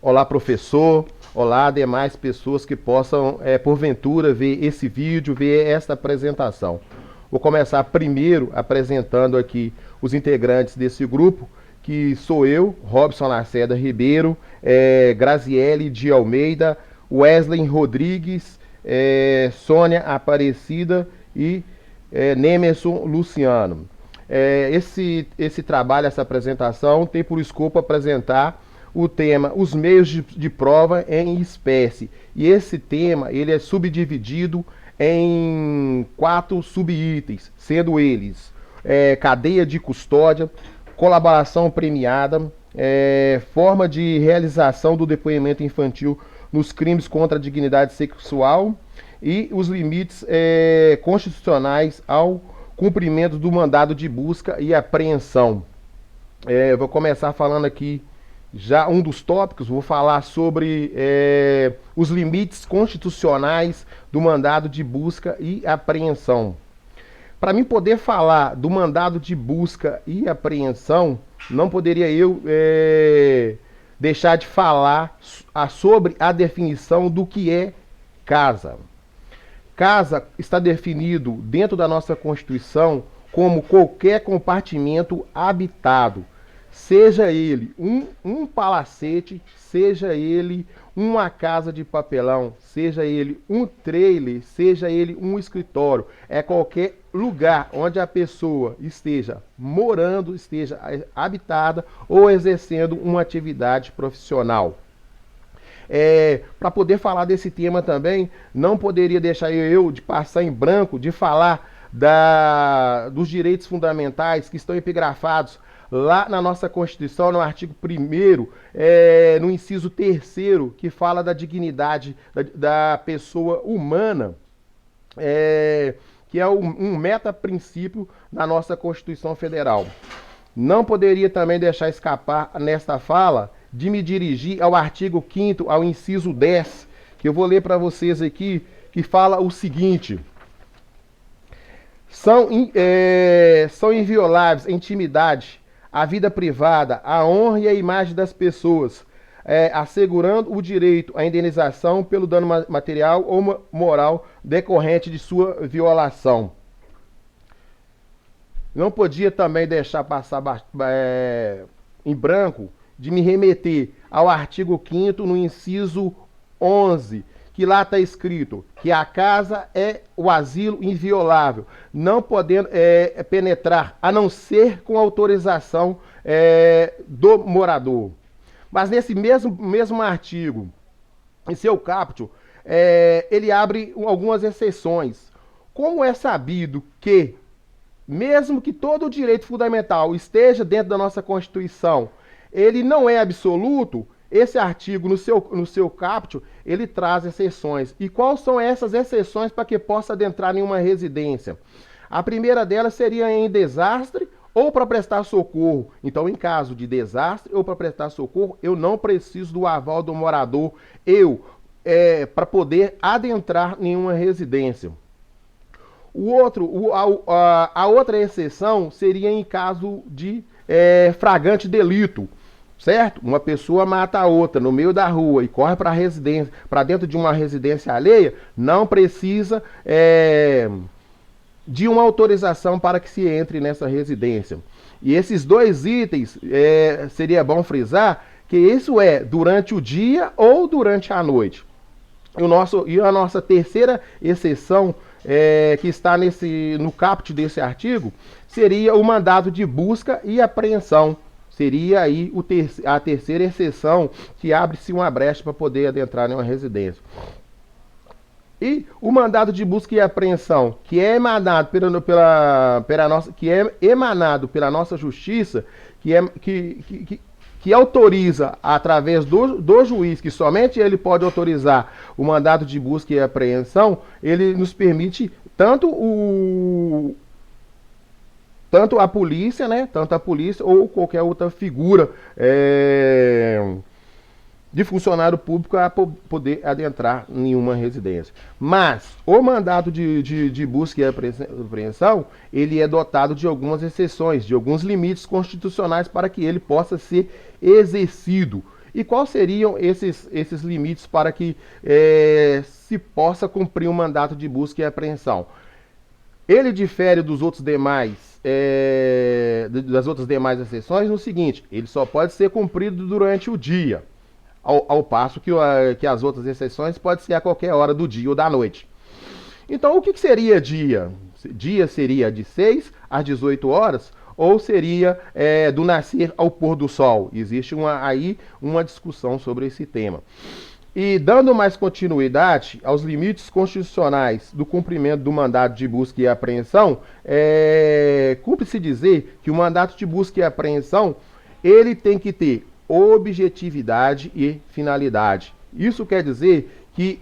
Olá, professor. Olá, demais pessoas que possam, porventura, ver esse vídeo, ver esta apresentação. Vou começar primeiro apresentando aqui os integrantes desse grupo, que sou eu, Robson Lacerda Ribeiro, Graziele de Almeida, Wesley Rodrigues, Sônia Aparecida e Nemerson Luciano. Esse trabalho, essa apresentação, tem por escopo apresentar o tema os meios de prova em espécie. E esse tema ele é subdividido em 4 subitens, sendo eles cadeia de custódia, colaboração premiada, forma de realização do depoimento infantil nos crimes contra a dignidade sexual e os limites constitucionais ao cumprimento do mandado de busca e apreensão. Eu vou começar falando aqui já um dos tópicos, vou falar sobre os limites constitucionais do mandado de busca e apreensão. Para mim poder falar do mandado de busca e apreensão, não poderia eu deixar de falar sobre a definição do que é casa. Casa está definido dentro da nossa Constituição como qualquer compartimento habitado, seja ele um palacete, seja ele uma casa de papelão, seja ele um trailer, seja ele um escritório. É qualquer lugar onde a pessoa esteja morando, esteja habitada ou exercendo uma atividade profissional. Para poder falar desse tema também, não poderia deixar eu de passar em branco de falar dos direitos fundamentais que estão epigrafados lá na nossa Constituição, no artigo 1º, no inciso 3º, que fala da dignidade da pessoa humana, que é um meta-princípio da nossa Constituição Federal. Não poderia também deixar escapar nesta fala de me dirigir ao artigo 5º, ao inciso 10, que eu vou ler para vocês aqui, que fala o seguinte: são invioláveis a intimidade, a vida privada, a honra e a imagem das pessoas, assegurando o direito à indenização pelo dano material ou moral decorrente de sua violação. Não podia também deixar passar em branco de me remeter ao artigo 5º, no inciso 11, que lá está escrito que a casa é o asilo inviolável, não podendo penetrar, a não ser com autorização do morador. Mas nesse mesmo artigo, em seu caput, ele abre algumas exceções. Como é sabido que, mesmo que todo o direito fundamental esteja dentro da nossa Constituição, ele não é absoluto, esse artigo, no seu caput, ele traz exceções. E quais são essas exceções para que possa adentrar em uma residência? A primeira delas seria em desastre ou para prestar socorro. Então, em caso de desastre ou para prestar socorro, eu não preciso do aval do morador, para poder adentrar em uma residência. A outra exceção seria em caso de flagrante delito. Certo? Uma pessoa mata a outra no meio da rua e corre para residência, para dentro de uma residência alheia, não precisa de uma autorização para que se entre nessa residência. E esses 2 itens, seria bom frisar que isso é durante o dia ou durante a noite. E a nossa terceira exceção, que está no caput desse artigo, seria o mandado de busca e apreensão. Seria aí a terceira exceção, que abre-se uma brecha para poder adentrar em uma residência. E o mandado de busca e apreensão, que é emanado pela nossa justiça, que autoriza através do juiz, que somente ele pode autorizar o mandado de busca e apreensão, ele nos permite tanto a polícia, né? Tanto a polícia ou qualquer outra figura de funcionário público a poder adentrar em uma residência. Mas o mandado de busca e apreensão, ele é dotado de algumas exceções, de alguns limites constitucionais para que ele possa ser exercido. E quais seriam esses limites para que se possa cumprir um mandato de busca e apreensão? Ele difere dos outros demais, das outras demais exceções no seguinte: ele só pode ser cumprido durante o dia, ao passo que as outras exceções pode ser a qualquer hora do dia ou da noite. Então, o que seria dia? Dia seria de 6 às 18 horas ou seria do nascer ao pôr do sol? Existe aí uma discussão sobre esse tema. E dando mais continuidade aos limites constitucionais do cumprimento do mandato de busca e apreensão, cumpre-se dizer que o mandato de busca e apreensão ele tem que ter objetividade e finalidade. Isso quer dizer que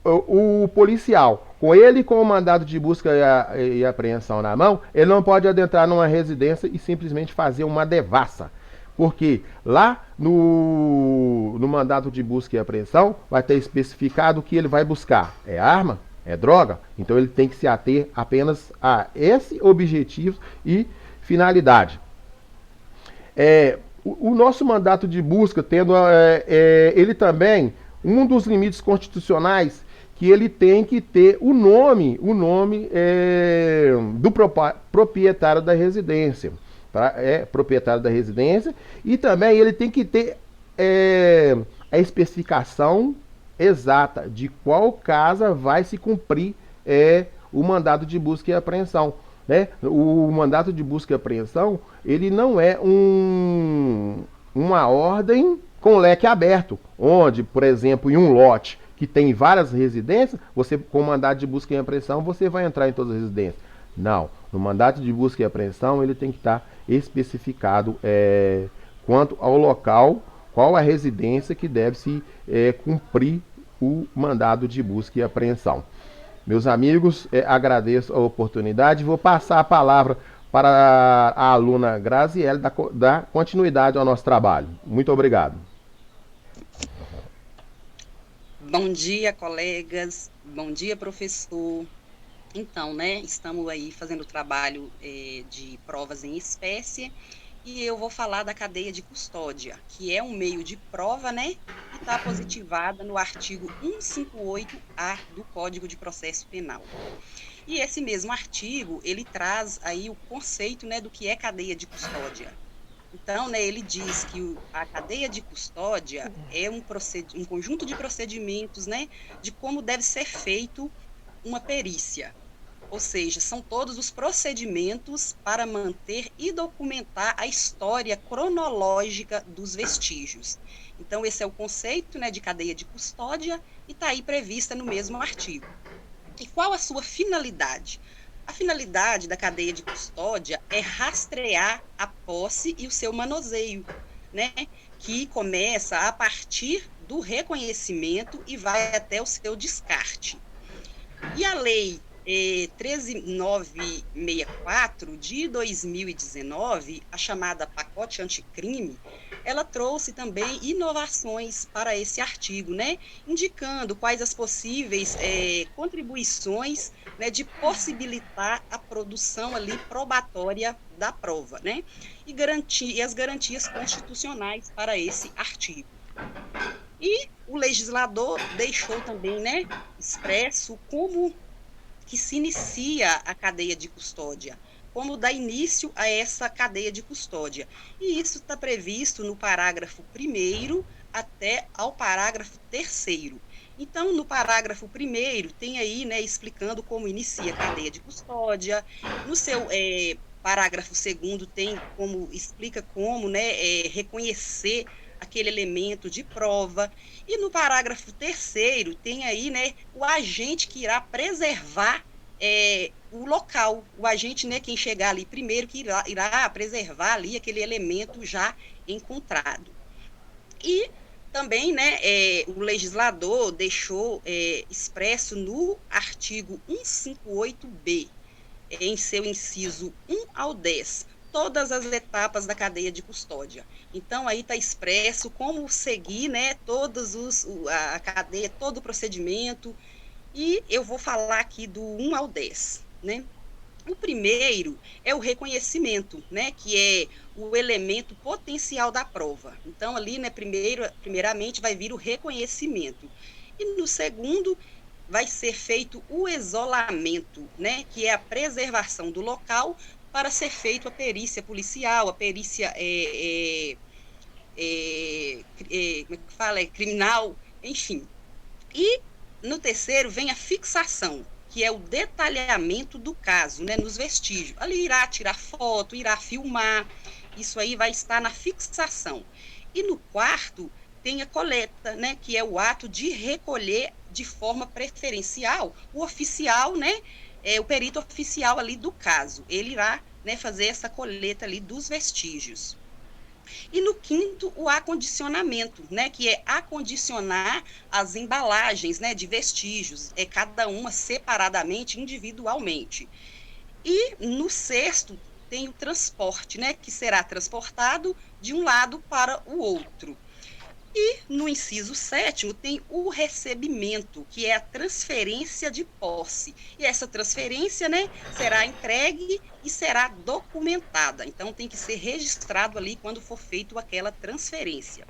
o policial, com o mandado de busca e apreensão na mão, ele não pode adentrar numa residência e simplesmente fazer uma devassa. Porque lá no mandato de busca e apreensão vai ter especificado o que ele vai buscar. É arma? É droga? Então ele tem que se ater apenas a esse objetivo e finalidade. O nosso mandato de busca, tendo ele também, um dos limites constitucionais, que ele tem que ter o nome do proprietário da residência. Tá? Proprietário da residência, e também ele tem que ter a especificação exata de qual casa vai se cumprir o mandado de busca e apreensão. Né? O mandato de busca e apreensão, ele não é uma ordem com leque aberto, onde, por exemplo, em um lote que tem várias residências, você, com o mandato de busca e apreensão, você vai entrar em todas as residências. Não, no mandato de busca e apreensão ele tem que estar especificado quanto ao local, qual a residência que deve se cumprir o mandado de busca e apreensão. Meus amigos, agradeço a oportunidade, vou passar a palavra para a aluna Graziele dar continuidade ao nosso trabalho. Muito obrigado. Bom dia, colegas. Bom dia, professor. Então, né, estamos aí fazendo o trabalho de provas em espécie e eu vou falar da cadeia de custódia, que é um meio de prova, né, que está positivada no artigo 158-A do Código de Processo Penal. E esse mesmo artigo, ele traz aí o conceito, né, do que é cadeia de custódia. Então, né, ele diz que a cadeia de custódia é um conjunto de procedimentos, né, de como deve ser feito uma perícia. Ou seja, são todos os procedimentos para manter e documentar a história cronológica dos vestígios. Então, esse é o conceito, né, de cadeia de custódia e está aí prevista no mesmo artigo. E qual a sua finalidade? A finalidade da cadeia de custódia é rastrear a posse e o seu manuseio, né, que começa a partir do reconhecimento e vai até o seu descarte. E a lei 13964 de 2019, a chamada pacote anticrime, ela trouxe também inovações para esse artigo, né, indicando quais as possíveis contribuições, né, de possibilitar a produção ali probatória da prova, né, e as garantias constitucionais para esse artigo. E o legislador deixou também, né, expresso como que se inicia a cadeia de custódia, como dá início a essa cadeia de custódia. E isso está previsto no parágrafo 1º até ao parágrafo 3º. Então, no parágrafo 1º, tem aí, né, explicando como inicia a cadeia de custódia. No seu parágrafo 2º, explica como, né, reconhecer aquele elemento de prova. E no parágrafo 3º, tem aí, né, o agente que irá preservar o local, o agente, né, quem chegar ali primeiro, que irá preservar ali aquele elemento já encontrado. E também, né, o legislador deixou expresso no artigo 158-B, em seu inciso 1 ao 10, todas as etapas da cadeia de custódia. Então, aí está expresso como seguir, né, a cadeia, todo o procedimento, e eu vou falar aqui do 1 ao 10, né? O primeiro é o reconhecimento, né, que é o elemento potencial da prova. Então, ali, né, primeiramente, vai vir o reconhecimento. E no segundo, vai ser feito o isolamento, né, que é a preservação do local para ser feito a perícia policial, a perícia como é que fala? Criminal, enfim. E no terceiro vem a fixação, que é o detalhamento do caso, né, nos vestígios. Ali irá tirar foto, irá filmar, isso aí vai estar na fixação. E no quarto tem a coleta, né, que é o ato de recolher de forma preferencial o oficial, né, o perito oficial ali do caso. Ele irá, né, fazer essa coleta ali dos vestígios. E no quinto, o acondicionamento, né, que é acondicionar as embalagens, né, de vestígios, cada uma separadamente, individualmente. E no sexto, tem o transporte, né, que será transportado de um lado para o outro. E no inciso sétimo tem o recebimento, que é a transferência de posse. E essa transferência, né, será entregue e será documentada. Então tem que ser registrado ali quando for feito aquela transferência.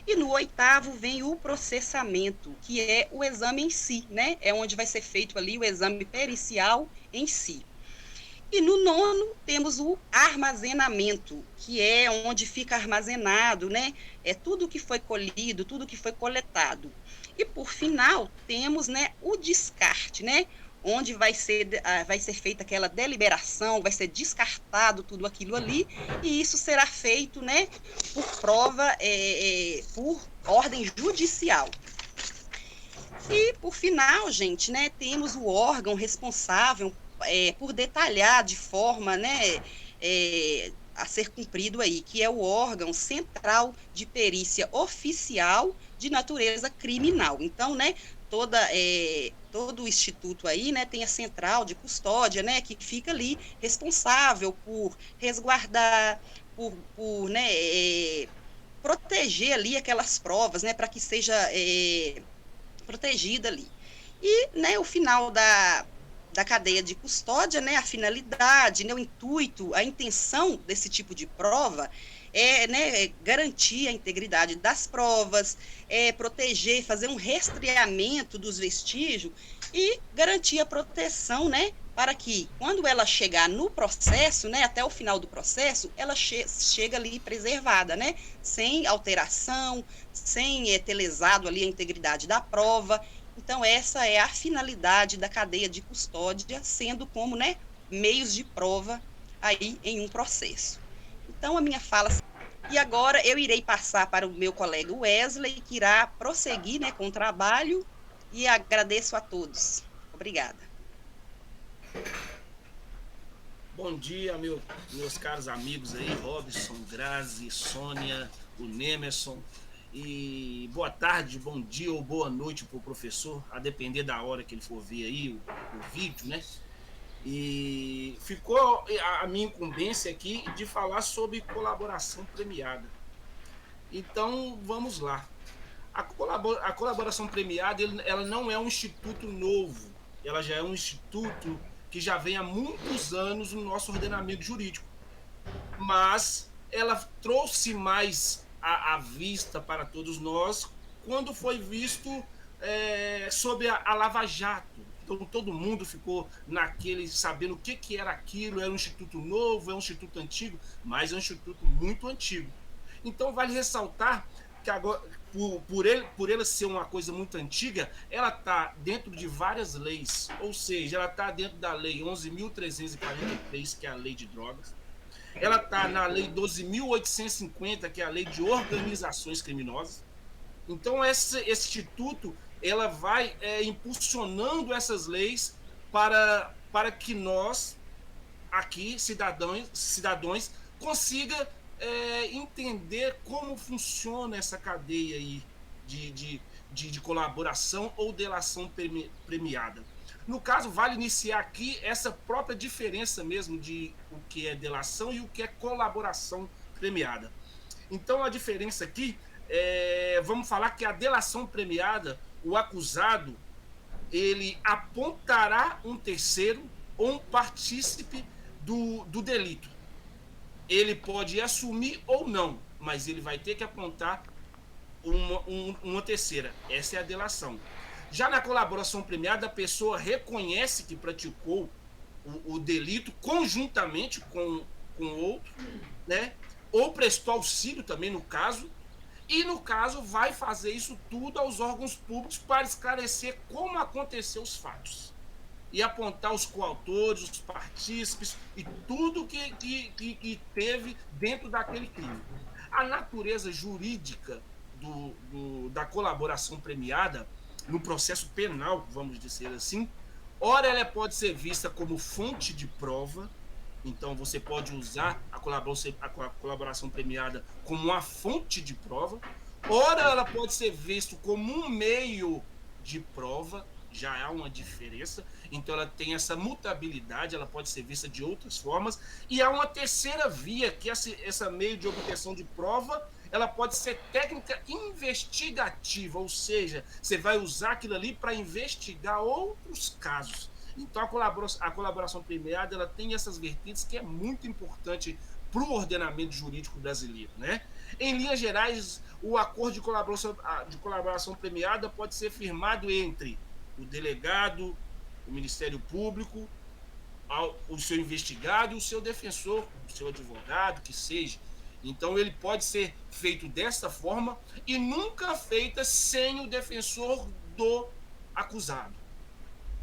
E no oitavo vem o processamento, que é o exame em si, né? É onde vai ser feito ali o exame pericial em si. E no nono temos o armazenamento, que é onde fica armazenado, né? É tudo que foi colhido, tudo que foi coletado. E por final temos, né, o descarte, né? Onde vai ser feita aquela deliberação, vai ser descartado tudo aquilo ali, e isso será feito, né, por prova, por ordem judicial. E, por final, gente, né, temos o órgão responsável por detalhar de forma, né, a ser cumprido aí, que é o órgão central de perícia oficial de natureza criminal. Então, né, todo o instituto aí, né, tem a central de custódia, né, que fica ali responsável por resguardar, né, proteger ali aquelas provas, né, para que seja protegida ali. E, né, o final da cadeia de custódia, né, a finalidade, né, o intuito, a intenção desse tipo de prova né, garantir a integridade das provas, proteger, fazer um rastreamento dos vestígios e garantir a proteção, né, para que, quando ela chegar no processo, né, até o final do processo, ela chega ali preservada, né, sem alteração, sem ter lesado ali a integridade da prova. Então, essa é a finalidade da cadeia de custódia, sendo como, né, meios de prova aí em um processo. Então, a minha fala... E agora eu irei passar para o meu colega Wesley, que irá prosseguir, né, com o trabalho, e agradeço a todos. Obrigada. Bom dia, meus caros amigos aí, Robson, Grazi, Sônia, o Nemerson. E boa tarde, bom dia ou boa noite para o professor, a depender da hora que ele for ver aí o vídeo, né? E ficou a minha incumbência aqui de falar sobre colaboração premiada. Então, vamos lá. A colaboração premiada, ela não é um instituto novo, ela já é um instituto que já vem há muitos anos no nosso ordenamento jurídico, mas ela trouxe mais à vista para todos nós quando foi visto sobre a Lava Jato. Então todo mundo ficou naquele, sabendo o que era aquilo, era um instituto novo, é um instituto antigo, mas é um instituto muito antigo. Então vale ressaltar que agora, por ele ser uma coisa muito antiga, ela está dentro de várias leis, ou seja, ela está dentro da lei 11.343, que é a lei de drogas, ela está na lei 12.850, que é a lei de organizações criminosas. Então esse instituto ela vai impulsionando essas leis para que nós aqui, cidadãos consiga entender como funciona essa cadeia aí de colaboração ou delação premiada. No caso, vale iniciar aqui essa própria diferença mesmo de o que é delação e o que é colaboração premiada. Então, a diferença aqui, vamos falar que a delação premiada, o acusado, ele apontará um terceiro ou um partícipe do delito. Ele pode assumir ou não, mas ele vai ter que apontar uma terceira. Essa é a delação. Já na colaboração premiada, a pessoa reconhece que praticou o delito conjuntamente com o outro, né? Ou prestou auxílio também no caso, e no caso vai fazer isso tudo aos órgãos públicos para esclarecer como aconteceu os fatos e apontar os coautores, os partícipes e tudo que teve dentro daquele crime. A natureza jurídica da colaboração premiada no processo penal, vamos dizer assim, ora ela pode ser vista como fonte de prova, então você pode usar a colaboração premiada como uma fonte de prova, ora ela pode ser vista como um meio de prova, já há uma diferença, então ela tem essa mutabilidade, ela pode ser vista de outras formas, e há uma terceira via, que essa meio de obtenção de prova, ela pode ser técnica investigativa, ou seja, você vai usar aquilo ali para investigar outros casos. Então a colaboração premiada, ela tem essas vertentes que é muito importante para o ordenamento jurídico brasileiro, né? Em linhas gerais, o acordo de colaboração premiada pode ser firmado entre o delegado, o Ministério Público, o seu investigado e o seu defensor, o seu advogado, que seja. Então ele pode ser feito desta forma e nunca feita sem o defensor do acusado,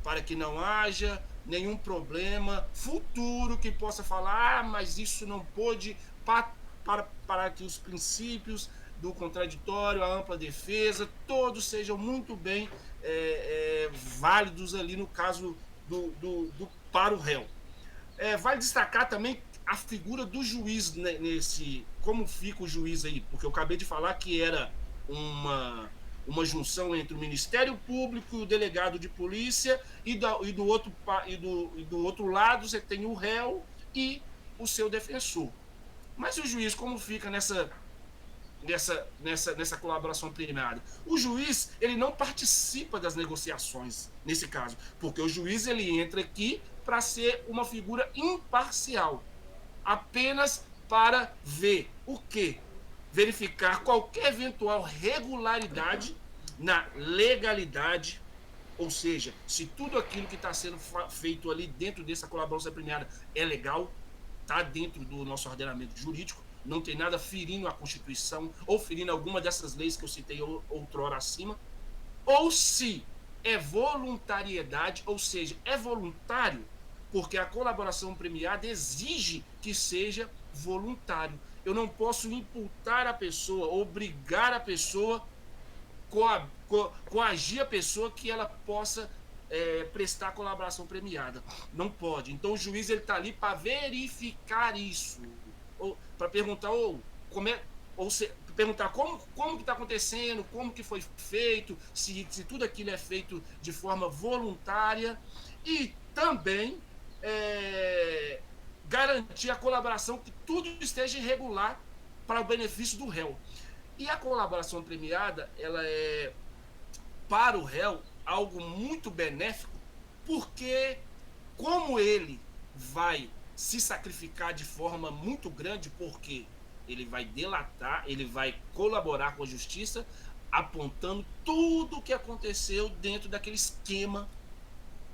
para que não haja nenhum problema futuro que possa falar, mas isso não pôde, para que os princípios do contraditório, a ampla defesa, todos sejam muito bem válidos ali no caso para o réu. Vale destacar também a figura do juiz como fica o juiz aí, porque eu acabei de falar que era uma junção entre o Ministério Público e o delegado de polícia, e do outro lado você tem o réu e o seu defensor. Mas o juiz como fica nessa colaboração premiada? O juiz, ele não participa das negociações nesse caso, porque o juiz ele entra aqui para ser uma figura imparcial, apenas para ver o quê? Verificar qualquer eventual regularidade na legalidade, ou seja, se tudo aquilo que está sendo feito ali dentro dessa colaboração premiada é legal, está dentro do nosso ordenamento jurídico, não tem nada ferindo a Constituição ou ferindo alguma dessas leis que eu citei outrora acima, ou se é voluntariedade, ou seja, é voluntário, porque a colaboração premiada exige que seja voluntário. Eu não posso imputar a pessoa, obrigar a pessoa, coagir a pessoa que ela possa prestar colaboração premiada. Não pode. Então o juiz está ali para verificar isso, para perguntar perguntar como que está acontecendo, como que foi feito, se tudo aquilo é feito de forma voluntária, e também garantir a colaboração, que tudo esteja irregular para o benefício do réu. E a colaboração premiada, ela é, para o réu, algo muito benéfico, porque como ele vai se sacrificar de forma muito grande, porque ele vai delatar, ele vai colaborar com a justiça, apontando tudo o que aconteceu dentro daquele esquema,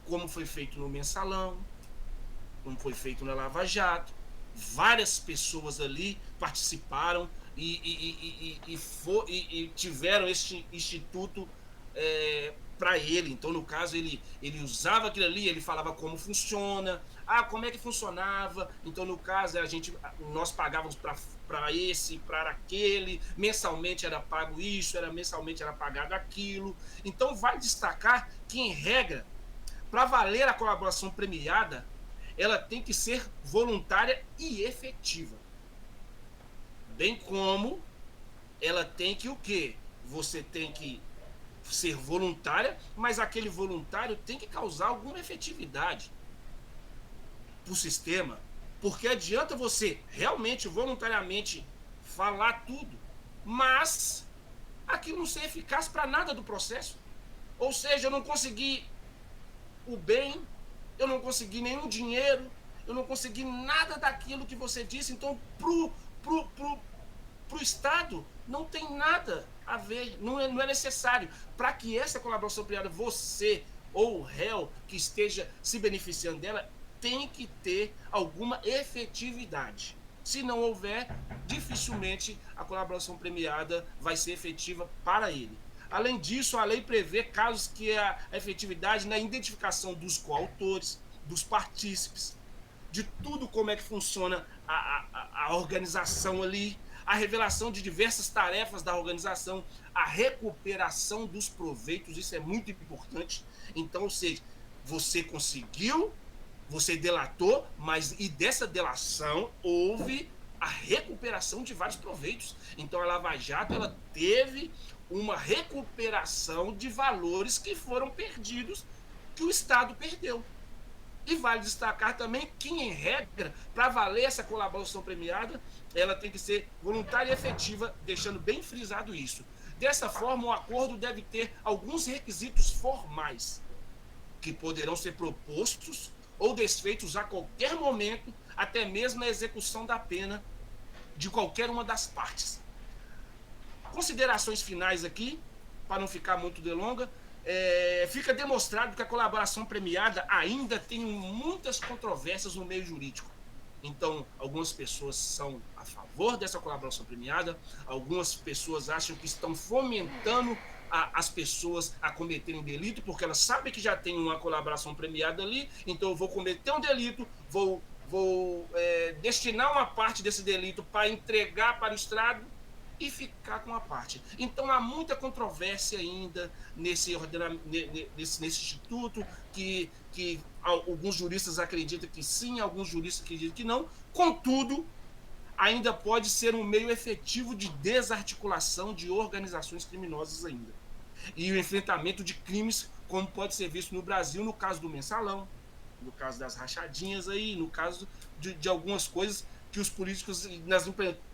como foi feito no Mensalão, como foi feito na Lava Jato. Várias pessoas ali participaram e tiveram este instituto para ele. Então, no caso, ele usava aquilo ali, ele falava como funciona, como é que funcionava. Então, no caso, nós pagávamos para esse, para aquele, mensalmente era pago isso, mensalmente era pagado aquilo. Então, vai destacar que, em regra, para valer a colaboração premiada, ela tem que ser voluntária e efetiva. Bem como ela tem que o quê? Você tem que ser voluntária, mas aquele voluntário tem que causar alguma efetividade para o sistema, porque adianta você realmente, voluntariamente falar tudo, mas aquilo não ser eficaz para nada do processo. Ou seja, eu não consegui o bem eu não consegui nenhum dinheiro, eu não consegui nada daquilo que você disse. Então, pro Estado, não tem nada a ver, não é necessário. Para que essa colaboração premiada, você ou o réu que esteja se beneficiando dela, tem que ter alguma efetividade. Se não houver, dificilmente a colaboração premiada vai ser efetiva para ele. Além disso, a lei prevê casos que a efetividade na identificação dos coautores, dos partícipes, de tudo como é que funciona a organização ali, a revelação de diversas tarefas da organização, a recuperação dos proveitos, isso é muito importante. Então, ou seja, você conseguiu, você delatou, mas e dessa delação houve a recuperação de vários proveitos. Então, a Lava Jato, ela teve uma recuperação de valores que foram perdidos, que o Estado perdeu. E vale destacar também que, em regra, para valer essa colaboração premiada, ela tem que ser voluntária e efetiva, deixando bem frisado isso. Dessa forma, o acordo deve ter alguns requisitos formais, que poderão ser propostos ou desfeitos a qualquer momento, até mesmo na execução da pena de qualquer uma das partes. Considerações finais aqui, para não ficar muito delonga. Fica demonstrado que a colaboração premiada ainda tem muitas controvérsias no meio jurídico. Então, algumas pessoas são a favor dessa colaboração premiada, algumas pessoas acham que estão fomentando as pessoas a cometerem delito, porque elas sabem que já tem uma colaboração premiada ali, então eu vou cometer um delito, vou destinar uma parte desse delito para entregar para o Estado e ficar com a parte. Então, há muita controvérsia ainda nesse instituto, que alguns juristas acreditam que sim, alguns juristas acreditam que não. Contudo, ainda pode ser um meio efetivo de desarticulação de organizações criminosas ainda. E o enfrentamento de crimes, como pode ser visto no Brasil, no caso do mensalão, no caso das rachadinhas aí, no caso de algumas coisas que os políticos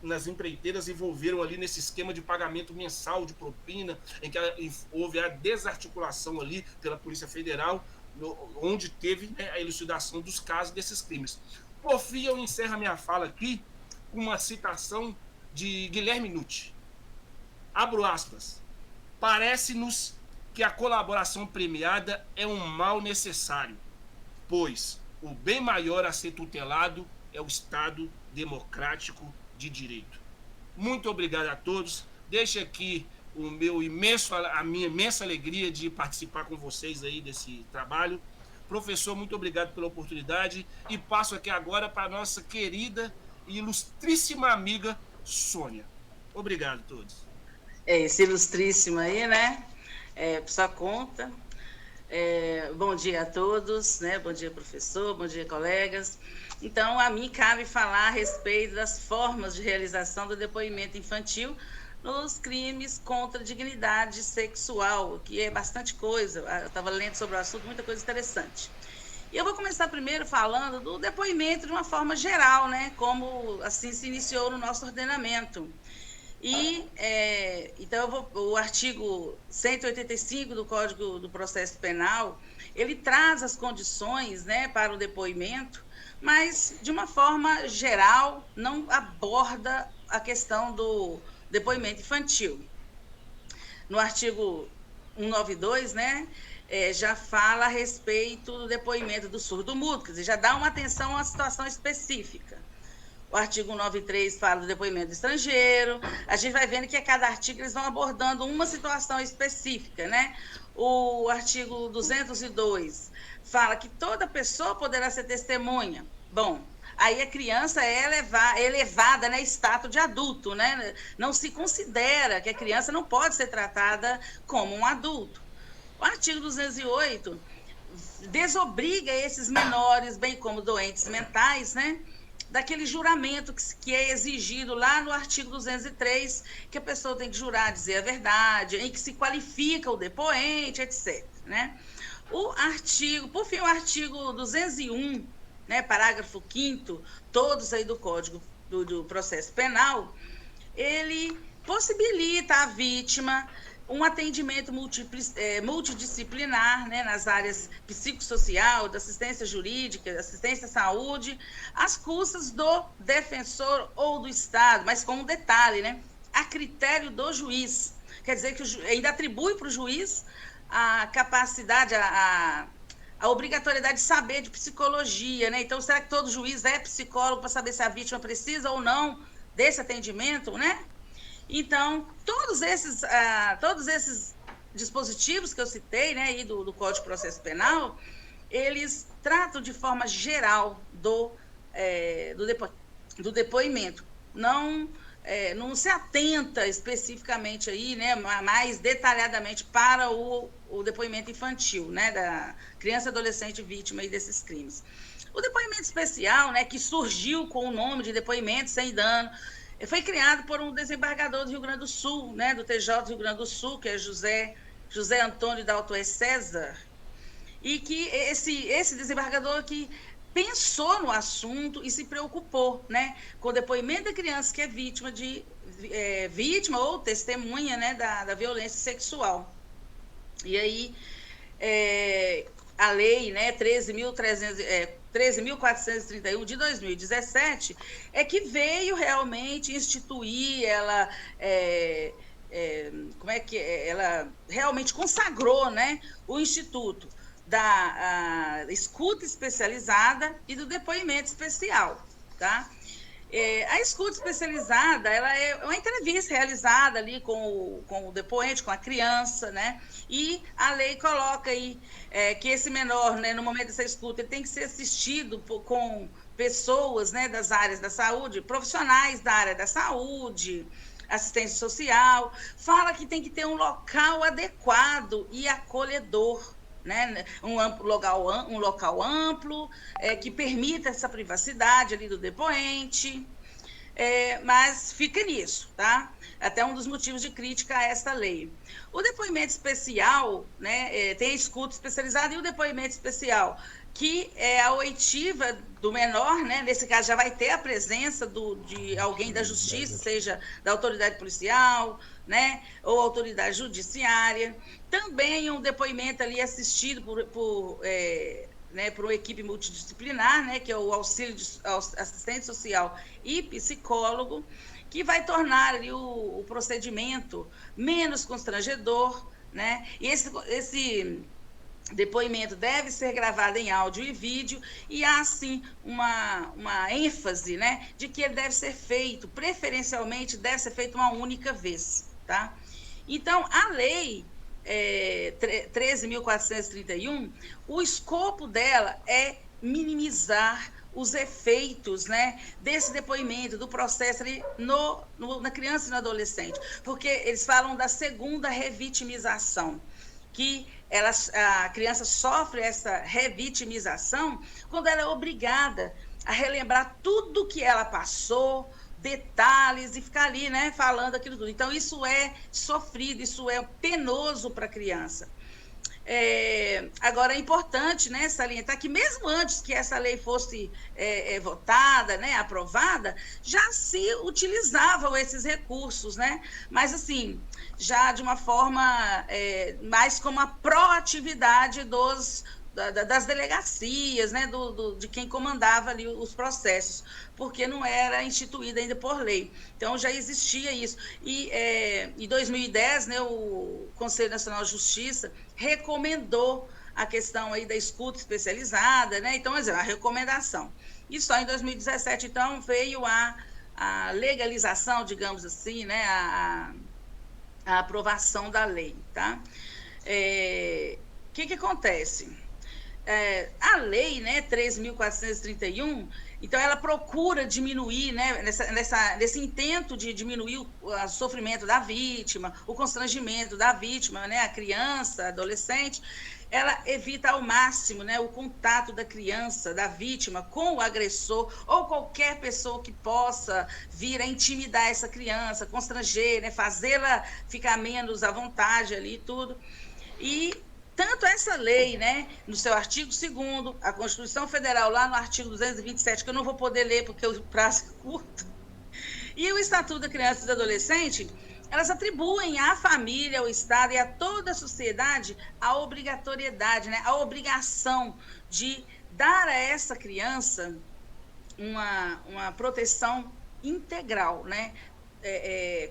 nas empreiteiras envolveram ali nesse esquema de pagamento mensal de propina, em que houve a desarticulação ali pela Polícia Federal, onde teve, né, a elucidação dos casos desses crimes. Por fim, eu encerro a minha fala aqui com uma citação de Guilherme Nucci. Abro aspas. Parece-nos que a colaboração premiada é um mal necessário, pois o bem maior a ser tutelado é o Estado democrático de direito. Muito obrigado a todos. Deixo aqui a minha imensa alegria de participar com vocês aí desse trabalho. Professor, muito obrigado pela oportunidade e passo aqui agora para a nossa querida e ilustríssima amiga Sônia. Obrigado a todos. Esse ilustríssimo aí, né? Por sua conta. Bom dia a todos, né? Bom dia, professor, bom dia, colegas. Então, a mim cabe falar a respeito das formas de realização do depoimento infantil nos crimes contra a dignidade sexual, que é bastante coisa. Eu estava lendo sobre o assunto, muita coisa interessante. E eu vou começar primeiro falando do depoimento de uma forma geral, né? Como assim se iniciou no nosso ordenamento. Então, o artigo 185 do Código do Processo Penal, ele traz as condições, né, para o depoimento, mas, de uma forma geral, não aborda a questão do depoimento infantil. No artigo 192, né, já fala a respeito do depoimento do surdo-mudo, quer dizer, já dá uma atenção a uma situação específica. O artigo 193 fala do depoimento do estrangeiro. A gente vai vendo que a cada artigo eles vão abordando uma situação específica, né? O artigo 202 fala que toda pessoa poderá ser testemunha. Bom, aí a criança é elevada, né, status de adulto, né? Não se considera que a criança não pode ser tratada como um adulto. O artigo 208 desobriga esses menores, bem como doentes mentais, né, daquele juramento que é exigido lá no artigo 203, que a pessoa tem que jurar dizer a verdade, em que se qualifica o depoente, etc. Né? Por fim, o artigo 201, né, parágrafo 5º, todos aí do Código do Processo Penal, ele possibilita à vítima um atendimento multidisciplinar, né, nas áreas psicossocial, da assistência jurídica, assistência à saúde, às custas do defensor ou do Estado, mas com um detalhe, né, a critério do juiz. Quer dizer que ainda atribui para o juiz a capacidade, a obrigatoriedade de saber de psicologia, né? Então, será que todo juiz é psicólogo para saber se a vítima precisa ou não desse atendimento, né? Então, todos esses dispositivos que eu citei, né, aí do Código de Processo Penal, eles tratam de forma geral do depoimento. Não se atenta especificamente aí, né, mais detalhadamente para o depoimento infantil, né, da criança e adolescente vítima aí desses crimes. O depoimento especial, né, que surgiu com o nome de depoimento sem dano, foi criado por um desembargador do Rio Grande do Sul, né, do TJ do Rio Grande do Sul, que é José Antônio Daltoé César, e que esse desembargador que pensou no assunto e se preocupou, né, com o depoimento da criança que é vítima ou testemunha, né, da violência sexual. E aí, a lei, né, 13.431 de 2017 é que veio realmente instituir, ela realmente consagrou, né, o Instituto da escuta especializada e do depoimento especial, tá? A escuta especializada, ela é uma entrevista realizada ali com o depoente, com a criança, né? E a lei coloca aí que esse menor, né, no momento dessa escuta, ele tem que ser assistido com pessoas, né, das áreas da saúde, profissionais da área da saúde, assistência social, fala que tem que ter um local adequado e acolhedor, né? Um local amplo, que permita essa privacidade ali do depoente, mas fica nisso, tá? Até um dos motivos de crítica a esta lei. O depoimento especial, né, tem a escuta especializada e o depoimento especial, que é a oitiva do menor, né? Nesse caso já vai ter a presença de alguém da justiça, seja da autoridade policial, né, ou autoridade judiciária. Também um depoimento ali assistido por uma equipe multidisciplinar, né, que é o auxílio de assistente social e psicólogo, que vai tornar ali o procedimento menos constrangedor, né? E esse depoimento deve ser gravado em áudio e vídeo, e há, assim, uma ênfase, né, de que ele deve ser feito, preferencialmente, deve ser feito uma única vez, tá? Então, a lei 13.431, o escopo dela é minimizar os efeitos, né, desse depoimento, do processo ali na criança e no adolescente, porque eles falam da segunda revitimização, que a criança sofre essa revitimização quando ela é obrigada a relembrar tudo que ela passou, detalhes, e ficar ali, né, falando aquilo tudo. Então, isso é sofrido, isso é penoso para a criança. Agora, é importante, né, salientar que mesmo antes que essa lei fosse votada, né, aprovada, já se utilizavam esses recursos, né? Mas, assim, já de uma forma mais como a proatividade das delegacias, né, de quem comandava ali os processos, porque não era instituída ainda por lei. Então, já existia isso. E em 2010, né, o Conselho Nacional de Justiça recomendou a questão aí da escuta especializada, né? Então, a recomendação. E só em 2017, então, veio a legalização, digamos assim, né, a aprovação da lei, tá? O que acontece? A lei, né, 13.431, então ela procura diminuir, né, nesse intento de diminuir o sofrimento da vítima, o constrangimento da vítima, né, a criança, a adolescente, ela evita ao máximo, né, o contato da criança, da vítima, com o agressor ou qualquer pessoa que possa vir a intimidar essa criança, constranger, né, fazê-la ficar menos à vontade ali e tudo. E tanto essa lei, né, no seu artigo 2º, a Constituição Federal, lá no artigo 227, que eu não vou poder ler porque o prazo é curto, e o Estatuto da Criança e do Adolescente, elas atribuem à família, ao Estado e a toda a sociedade a obrigatoriedade, né, a obrigação de dar a essa criança uma proteção integral, né,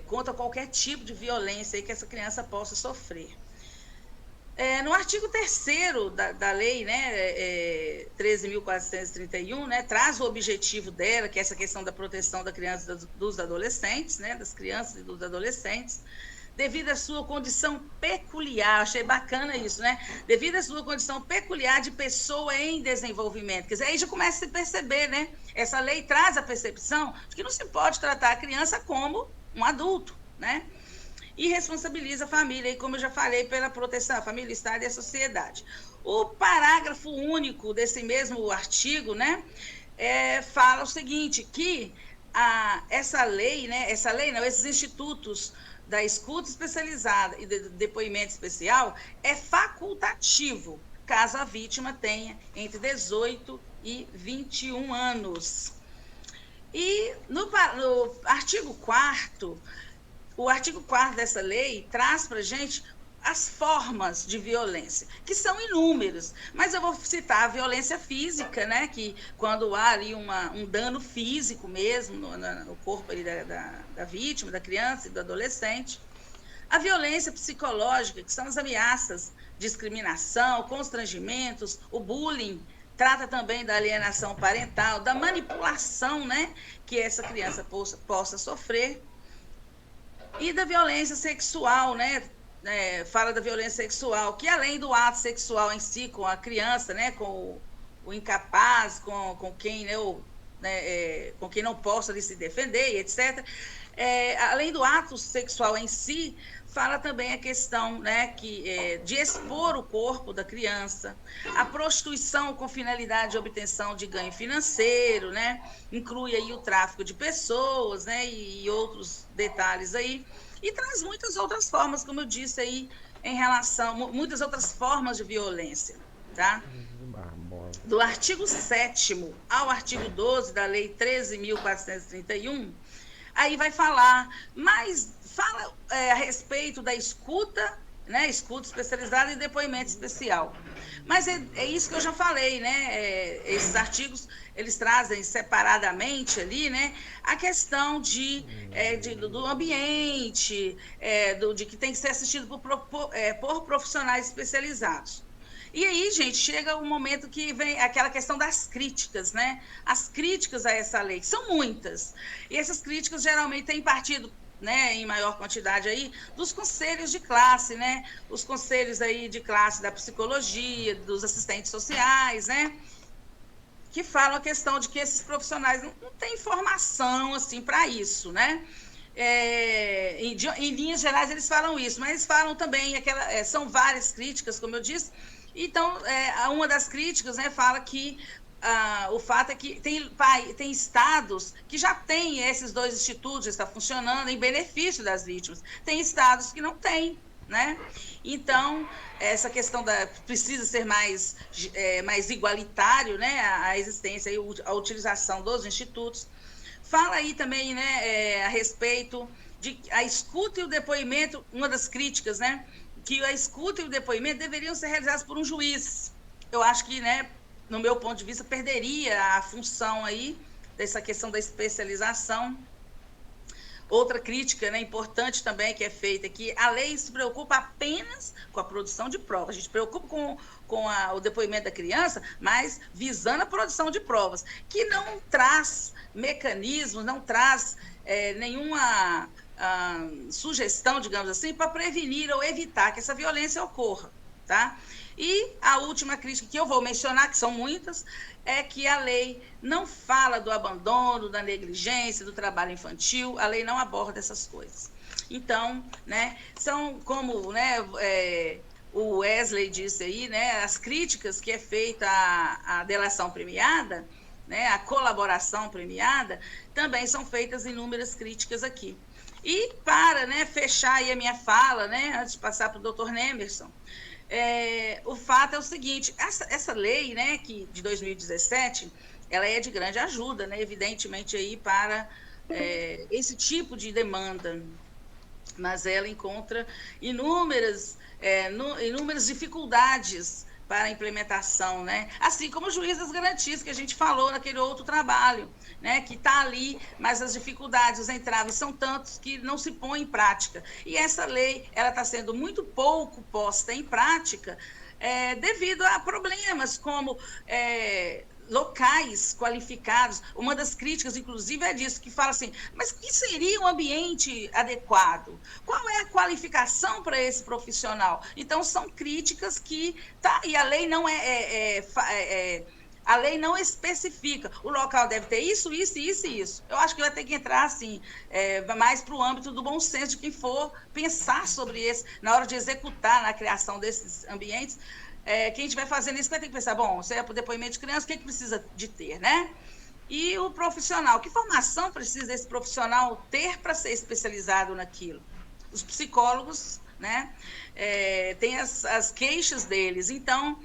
contra qualquer tipo de violência aí que essa criança possa sofrer. No artigo 3º da lei, né, 13.431, né, traz o objetivo dela, que é essa questão da proteção da criança e dos adolescentes, né, das crianças e dos adolescentes, devido à sua condição peculiar, achei bacana isso, né, devido à sua condição peculiar de pessoa em desenvolvimento. Quer dizer, aí já começa a se perceber, né, essa lei traz a percepção de que não se pode tratar a criança como um adulto, né, e responsabiliza a família, e como eu já falei, pela proteção à família, Estado e à sociedade. O parágrafo único desse mesmo artigo, né, fala o seguinte, que essa lei, né, esses institutos da escuta especializada e do depoimento especial é facultativo, caso a vítima tenha entre 18 e 21 anos. E no artigo 4º, o artigo 4º dessa lei traz para a gente as formas de violência, que são inúmeras, mas eu vou citar a violência física, né, que quando há ali um dano físico mesmo no corpo ali da vítima, da criança e do adolescente. A violência psicológica, que são as ameaças, discriminação, constrangimentos, o bullying, trata também da alienação parental, da manipulação, né, que essa criança possa sofrer. E da violência sexual, né? Fala da violência sexual, que além do ato sexual em si, com a criança, né? Com o incapaz, com quem, com quem não possa ali se defender, etc. Além do ato sexual em si, fala também a questão, né, de expor o corpo da criança, a prostituição com finalidade de obtenção de ganho financeiro, né, inclui aí o tráfico de pessoas, né, e outros detalhes aí, e traz muitas outras formas, como eu disse aí, muitas outras formas de violência, tá? Do artigo 7º ao artigo 12 da Lei 13.431, aí vai falar, mas fala a respeito da escuta, né, escuta especializada e depoimento especial. Mas é isso que eu já falei, né, esses artigos, eles trazem separadamente ali, né, a questão do ambiente, de que tem que ser assistido por profissionais especializados. E aí, gente, chega um momento que vem aquela questão das críticas, né? As críticas a essa lei, que são muitas. E essas críticas geralmente têm partido, né, em maior quantidade aí, dos conselhos de classe, né? Os conselhos aí de classe da psicologia, dos assistentes sociais, né? Que falam a questão de que esses profissionais não têm formação, assim, para isso, né? Em linhas gerais, eles falam isso, mas eles falam também, são várias críticas, como eu disse. Então, uma das críticas, né, fala que o fato é que tem estados que já têm esses dois institutos, está funcionando em benefício das vítimas. Tem estados que não têm, né? Então, essa questão precisa ser mais igualitário, né, a existência e a utilização dos institutos. Fala aí também, né, a respeito de a escuta e o depoimento, uma das críticas, né, que a escuta e o depoimento deveriam ser realizados por um juiz. Eu acho que, né, no meu ponto de vista, perderia a função aí dessa questão da especialização. Outra crítica, né, importante também que é feita aqui, a lei se preocupa apenas com a produção de provas. A gente se preocupa com o depoimento da criança, mas visando a produção de provas, que não traz mecanismos, não traz nenhuma sugestão, digamos assim, para prevenir ou evitar que essa violência ocorra, tá? E a última crítica que eu vou mencionar, que são muitas, é que a lei não fala do abandono, da negligência, do trabalho infantil, a lei não aborda essas coisas. Então, né, são como, né, o Wesley disse aí, né, as críticas que é feita à delação premiada, né, a colaboração premiada, também são feitas inúmeras críticas aqui. E para, né, fechar aí a minha fala, né, antes de passar para o doutor Nemerson, o fato é o seguinte, essa lei, né, de 2017, ela é de grande ajuda, né, evidentemente, aí para esse tipo de demanda. mas ela encontra inúmeras dificuldades para a implementação, né? Assim como o juiz das garantias, que a gente falou naquele outro trabalho, né? Que está ali, mas as dificuldades, os entraves são tantos que não se põe em prática. E essa lei, ela está sendo muito pouco posta em prática, devido a problemas como locais qualificados. Uma das críticas, inclusive, é disso, que fala assim, mas o que seria um ambiente adequado? Qual é a qualificação para esse profissional? Então, são críticas que... e a lei não a lei não especifica. O local deve ter isso, isso, isso e isso. Eu acho que vai ter que entrar, assim, mais para o âmbito do bom senso de quem for pensar sobre isso, na hora de executar na criação desses ambientes. Quem estiver fazendo isso vai ter que pensar, bom, se é para o depoimento de criança, o que precisa de ter, né? E o profissional, que formação precisa esse profissional ter para ser especializado naquilo? Os psicólogos, né, têm as queixas deles. Então,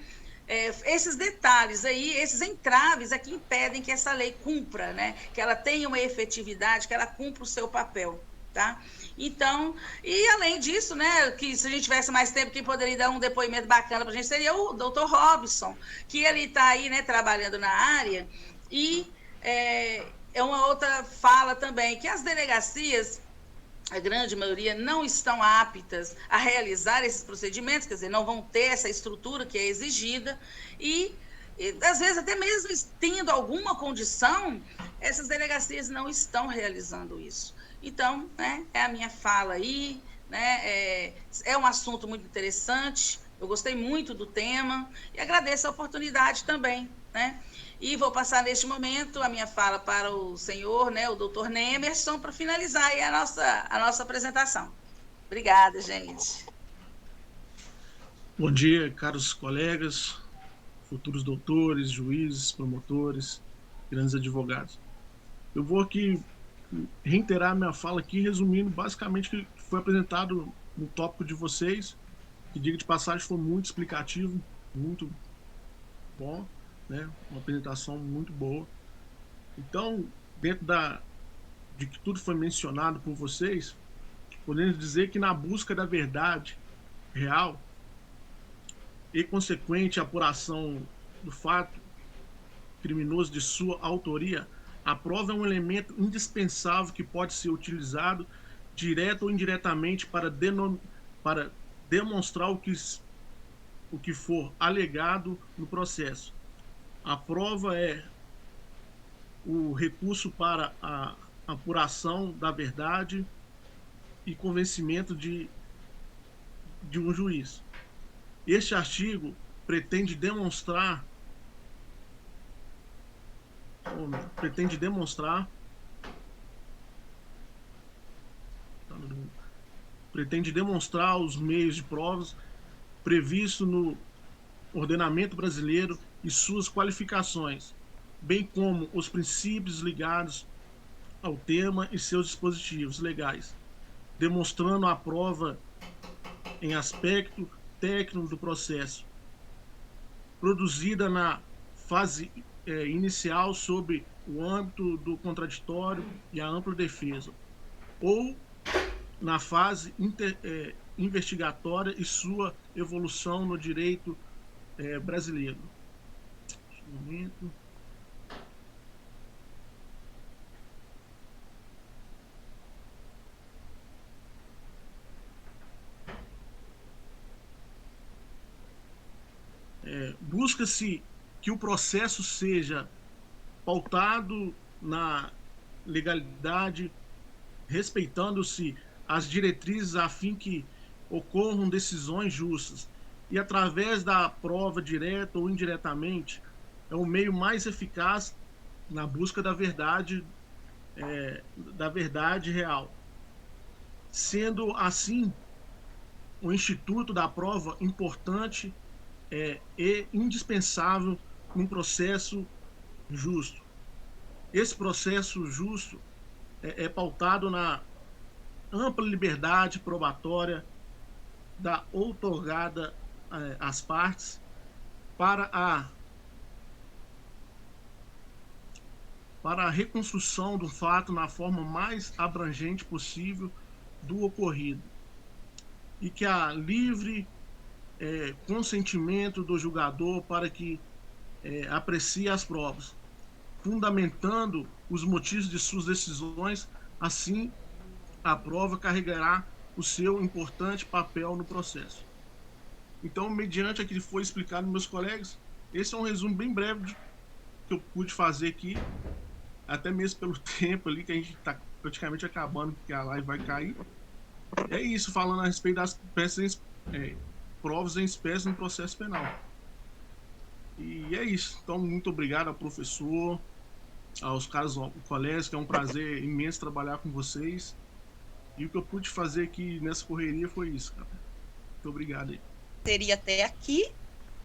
esses detalhes aí, esses entraves é que impedem que essa lei cumpra, né, que ela tenha uma efetividade, que ela cumpra o seu papel, tá? Então, e além disso, né, que se a gente tivesse mais tempo, quem poderia dar um depoimento bacana para a gente seria o doutor Robson, que ele está aí, né, trabalhando na área, e é uma outra fala também, que as delegacias, a grande maioria, não estão aptas a realizar esses procedimentos, quer dizer, não vão ter essa estrutura que é exigida, e às vezes, até mesmo tendo alguma condição, essas delegacias não estão realizando isso. Então, né, é a minha fala aí, né, é um assunto muito interessante, eu gostei muito do tema e agradeço a oportunidade também, né? E vou passar neste momento a minha fala para o senhor, né, o doutor Nemerson, para finalizar aí a nossa apresentação. Obrigada, gente. Bom dia, caros colegas, futuros doutores, juízes, promotores, grandes advogados. Eu vou aqui reiterar minha fala aqui, resumindo basicamente o que foi apresentado no tópico de vocês, que, diga de passagem, foi muito explicativo, muito bom, né? Uma apresentação muito boa. Então, dentro de que tudo foi mencionado por vocês, podemos dizer que na busca da verdade real e consequente apuração do fato criminoso de sua autoria, a prova é um elemento indispensável que pode ser utilizado direto ou indiretamente para demonstrar o que for alegado no processo. A prova é o recurso para a apuração da verdade e convencimento de um juiz. Este artigo pretende demonstrar os meios de provas previstos no ordenamento brasileiro e suas qualificações, bem como os princípios ligados ao tema e seus dispositivos legais, demonstrando a prova em aspecto técnico do processo, produzida na fase inicial sob o âmbito do contraditório e a ampla defesa, ou na fase investigatória e sua evolução no direito brasileiro. Um momento. Busca-se que o processo seja pautado na legalidade, respeitando-se as diretrizes a fim que ocorram decisões justas, e através da prova direta ou indiretamente é o meio mais eficaz na busca da verdade real. Sendo assim, o instituto da prova importante e indispensável num processo justo. Esse processo justo é pautado na ampla liberdade probatória outorgada às partes para a reconstrução do fato na forma mais abrangente possível, do ocorrido e que há livre consentimento do julgador para que aprecie as provas, fundamentando os motivos de suas decisões, assim a prova carregará o seu importante papel no processo. Então, mediante aquilo que foi explicado meus colegas, esse é um resumo bem breve que eu pude fazer aqui, até mesmo pelo tempo ali, que a gente está praticamente acabando, porque a live vai cair. É isso, falando a respeito das provas em espécie no processo penal. E é isso. Então, muito obrigado ao professor, aos caros colegas, que é um prazer imenso trabalhar com vocês. E o que eu pude fazer aqui nessa correria foi isso, cara. Muito obrigado aí. Seria até aqui,